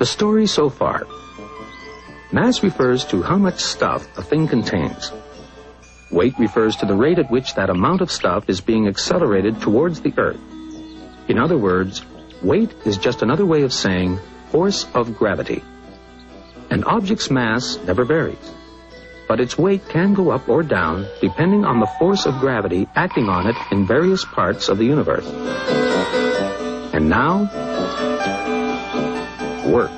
story so far. Mass refers to how much stuff a thing contains. Weight refers to the rate at which that amount of stuff is being accelerated towards the Earth. In other words, weight is just another way of saying force of gravity. An object's mass never varies, but its weight can go up or down depending on the force of gravity acting on it in various parts of the universe. And now, work.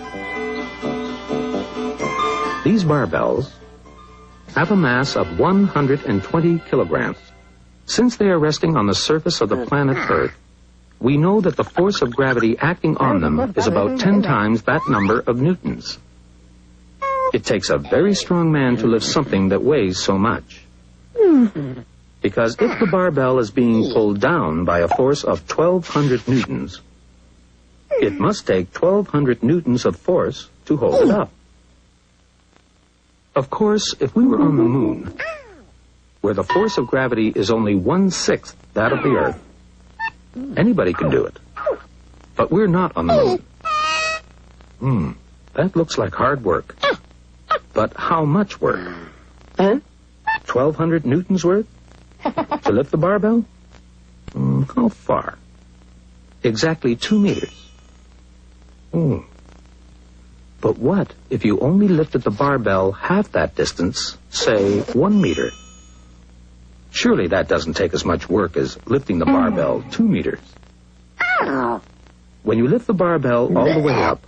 These barbells have a mass of 120 kilograms. Since they are resting on the surface of the planet Earth, we know that the force of gravity acting on them is about 10 times that number of newtons. It takes a very strong man to lift something that weighs so much. Because if the barbell is being pulled down by a force of 1,200 newtons, it must take 1,200 newtons of force to hold it up. Of course, if we were on the moon, where the force of gravity is only 1/6 that of the Earth, anybody can do it. But we're not on the moon. That looks like hard work. But how much work? 1,200 newtons worth? To lift the barbell? How far? Exactly 2 meters. But what if you only lifted the barbell half that distance, say 1 meter? Surely that doesn't take as much work as lifting the barbell 2 meters. When you lift the barbell all the way up,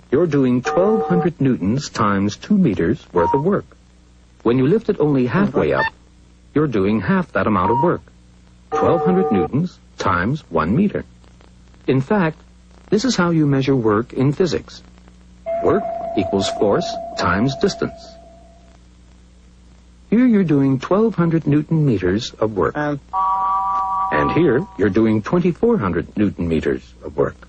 you're doing 1,200 newtons times 2 meters worth of work. When you lift it only halfway up, you're doing half that amount of work. 1,200 newtons times 1 meter. In fact, this is how you measure work in physics. Work equals force times distance. Here you're doing 1,200 newton meters of work. And here you're doing 2,400 newton meters of work.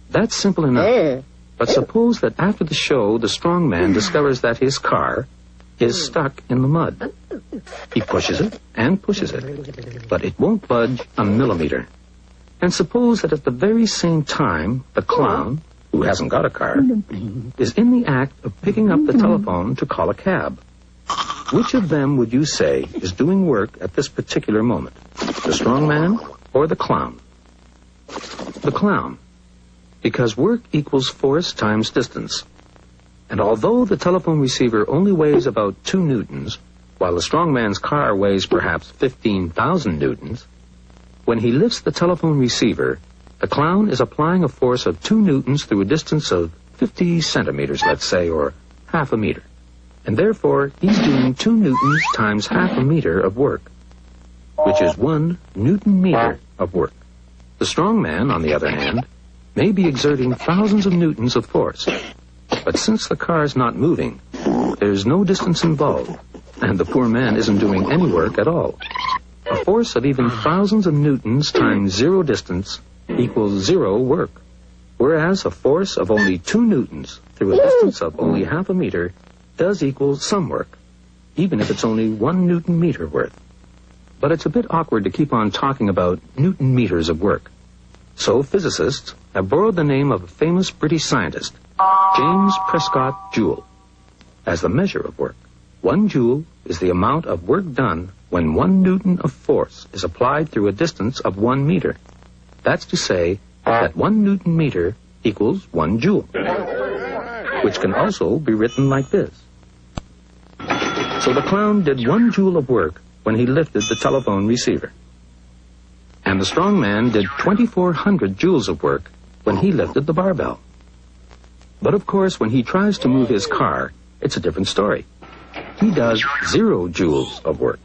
That's simple enough. But suppose that after the show, the strong man discovers that his car is stuck in the mud. He pushes it and pushes it, but it won't budge a millimeter. And suppose that at the very same time, the clown, who hasn't got a car, is in the act of picking up the telephone to call a cab. Which of them would you say is doing work at this particular moment? The strong man or the clown? The clown. Because work equals force times distance. And although the telephone receiver only weighs about 2 newtons, while the strong man's car weighs perhaps 15,000 newtons, when he lifts the telephone receiver, the clown is applying a force of 2 newtons through a distance of 50 centimeters, let's say, or half a meter. And therefore, he's doing 2 newtons times half a meter of work, which is 1 newton meter of work. The strong man, on the other hand, may be exerting thousands of newtons of force. But since the car's not moving, there's no distance involved, and the poor man isn't doing any work at all. A force of even thousands of newtons times 0 distance equals 0 work, whereas a force of only 2 newtons through a distance of only half a meter does equal some work, even if it's only 1 newton meter worth. But it's a bit awkward to keep on talking about newton meters of work. So physicists have borrowed the name of a famous British scientist, James Prescott Joule, as the measure of work. 1 joule is the amount of work done when 1 newton of force is applied through a distance of 1 meter. That's to say that 1 newton meter equals 1 joule, which can also be written like this. So the clown did 1 joule of work when he lifted the telephone receiver. And the strong man did 2,400 joules of work when he lifted the barbell. But of course, when he tries to move his car, it's a different story. He does 0 joules of work.